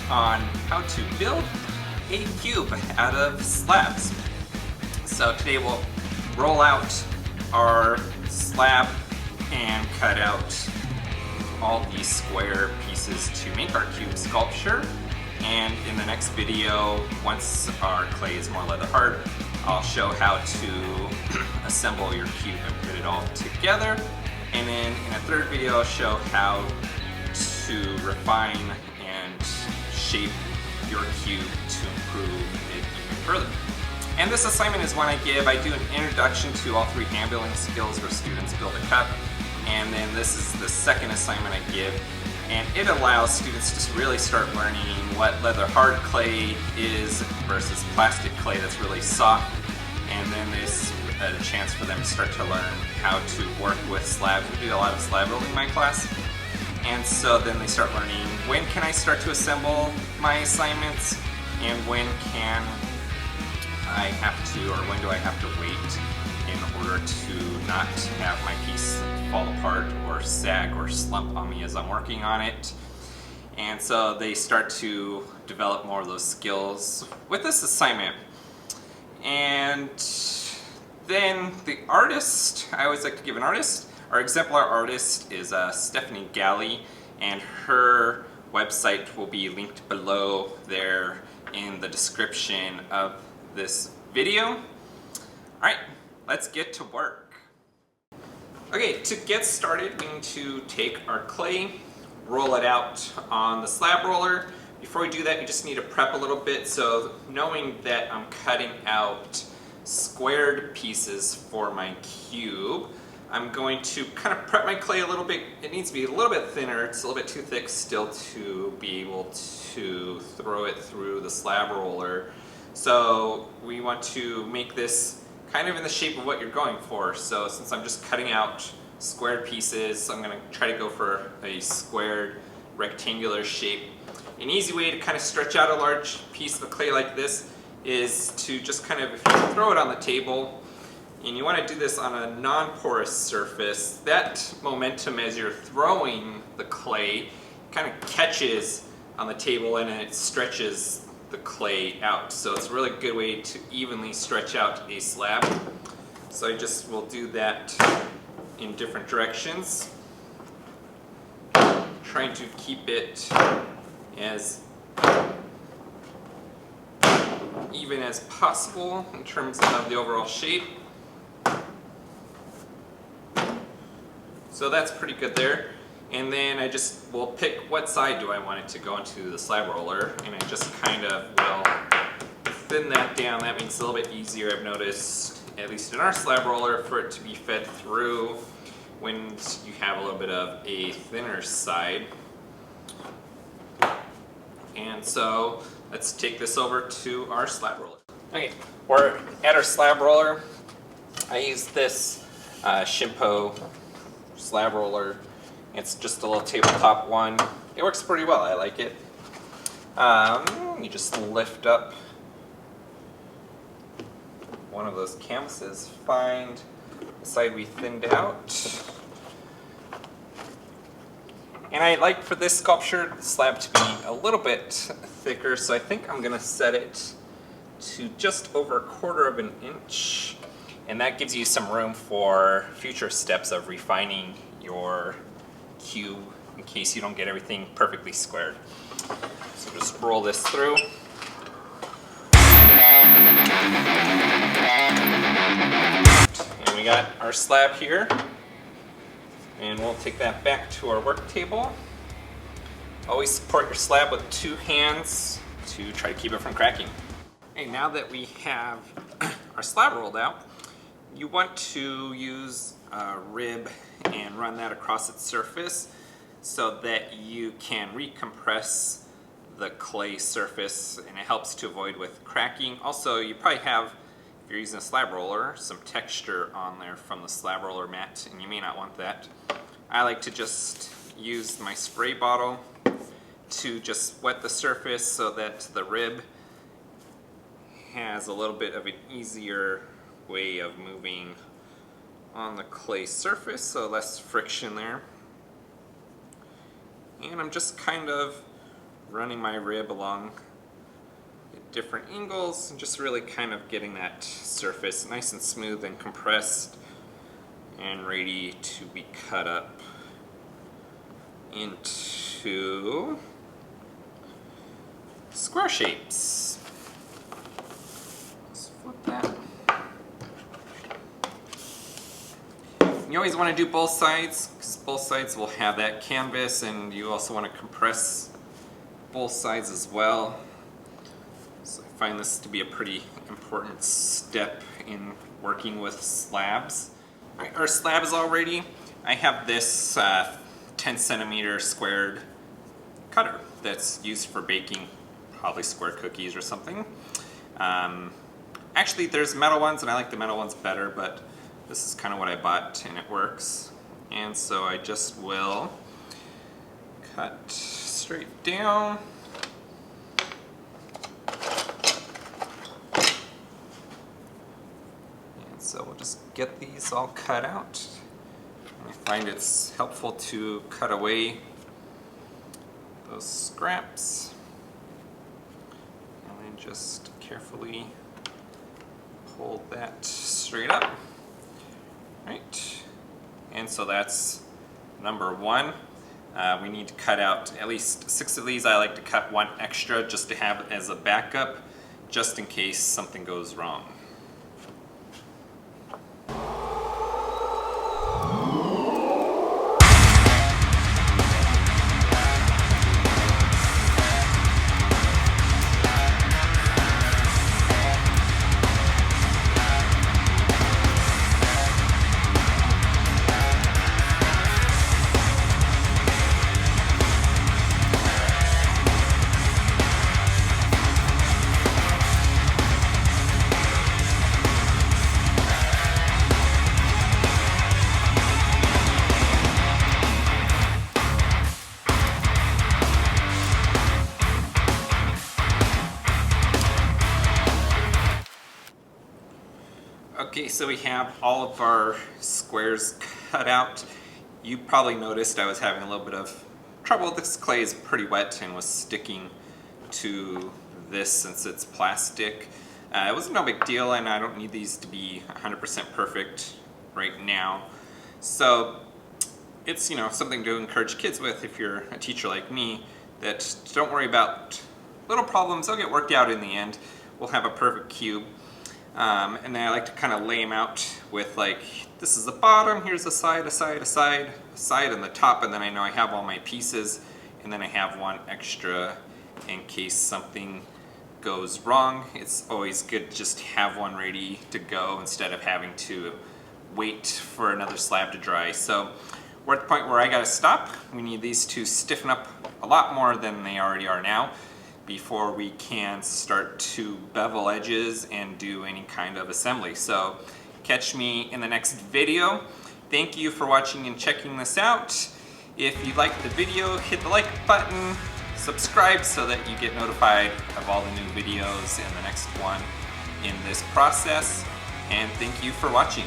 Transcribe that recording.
on how to build a cube out of slabs. So today we'll roll out our slab and cut out all these square pieces to make our cube sculpture. And in the next video, once our clay is more leather hard, I'll show how to assemble your cube and put it all together. And then in a third video, I'll show how to refine and shape your cube to improve it even further. And this assignment is one I give. I do an introduction to all three hand building skills where students build a cup. And then this is the second assignment I give. And it allows students to really start learning what leather hard clay is versus plastic clay that's really soft. And then there's a chance for them to start to learn how to work with slabs. We do a lot of slab building in my class. And so then they start learning when can I start to assemble my assignments and when can I have to, or when do I have to wait in order to not have my piece fall apart or sag or slump on me as I'm working on it. And so they start to develop more of those skills with this assignment. And then the artist, I always like to give an artist. Our exemplar artist is Stephanie Galley, and her website will be linked below there in the description of this video. Alright, let's get to work. Okay, to get started, we need to take our clay, roll it out on the slab roller. Before we do that, we just need to prep a little bit. So knowing that I'm cutting out squared pieces for my cube, I'm going to kind of prep my clay a little bit. It needs to be a little bit thinner. It's a little bit too thick still to be able to throw it through the slab roller. So we want to make this kind of in the shape of what you're going for. So since I'm just cutting out squared pieces, I'm going to try to go for a squared rectangular shape. An easy way to kind of stretch out a large piece of clay like this is to just kind of, if you throw it on the table, and you want to do this on a non-porous surface, that momentum as you're throwing the clay kind of catches on the table and it stretches the clay out. So it's a really good way to evenly stretch out a slab. So I just will do that in different directions, trying to keep it as even as possible in terms of the overall shape. So that's pretty good there. And then I just will pick what side do I want it to go into the slab roller, and I just kind of will thin that down. That makes it a little bit easier, I've noticed, at least in our slab roller, for it to be fed through when you have a little bit of a thinner side. And so let's take this over to our slab roller. Okay, we're at our slab roller. I use this Shimpo slab roller. It's just a little tabletop one. It works pretty well, I like it. You just lift up one of those canvases, find the side we thinned out. And I like for this sculpture the slab to be a little bit thicker, so I think I'm going to set it to just over 1/4 of an inch. And that gives you some room for future steps of refining your cube in case you don't get everything perfectly squared. So just roll this through. And we got our slab here. And we'll take that back to our work table. Always support your slab with 2 hands to try to keep it from cracking. Okay, now that we have our slab rolled out, you want to use a rib and run that across its surface so that you can recompress the clay surface, and it helps to avoid with cracking. Also, you probably have, if you're using a slab roller, some texture on there from the slab roller mat, and you may not want that. I like to just use my spray bottle to just wet the surface so that the rib has a little bit of an easier way of moving on the clay surface, so less friction there. And I'm just kind of running my rib along at different angles and just really kind of getting that surface nice and smooth and compressed and ready to be cut up into square shapes. Let's flip that. You always want to do both sides because both sides will have that canvas, and you also want to compress both sides as well. So I find this to be a pretty important step in working with slabs. All right, our slab is all ready. I have this 10 centimeter squared cutter that's used for baking probably square cookies or something. Actually, there's metal ones, and I like the metal ones better, but this is kind of what I bought and it works. And so I just will cut straight down. And so we'll just get these all cut out. And I find it's helpful to cut away those scraps. And then just carefully pull that straight up. Right, and so that's number one. We need to cut out at least 6 of these. I like to cut one extra just to have as a backup, just in case something goes wrong. Okay, so we have all of our squares cut out. You probably noticed I was having a little bit of trouble. This clay is pretty wet and was sticking to this since it's plastic. It was no big deal, and I don't need these to be 100% perfect right now. So it's, you know, something to encourage kids with if you're a teacher like me, that don't worry about little problems. They'll get worked out in the end. We'll have a perfect cube. And then I like to kind of lay them out with, like, this is the bottom, here's a side, a side, a side, a side, and the top, and then I know I have all my pieces, and then I have one extra in case something goes wrong. It's always good to just have one ready to go instead of having to wait for another slab to dry. So we're at the point where I gotta stop. We need these to stiffen up a lot more than they already are now before we can start to bevel edges and do any kind of assembly. So catch me in the next video. Thank you for watching and checking this out. If you liked the video, hit the like button, subscribe so that you get notified of all the new videos and the next one in this process. And thank you for watching.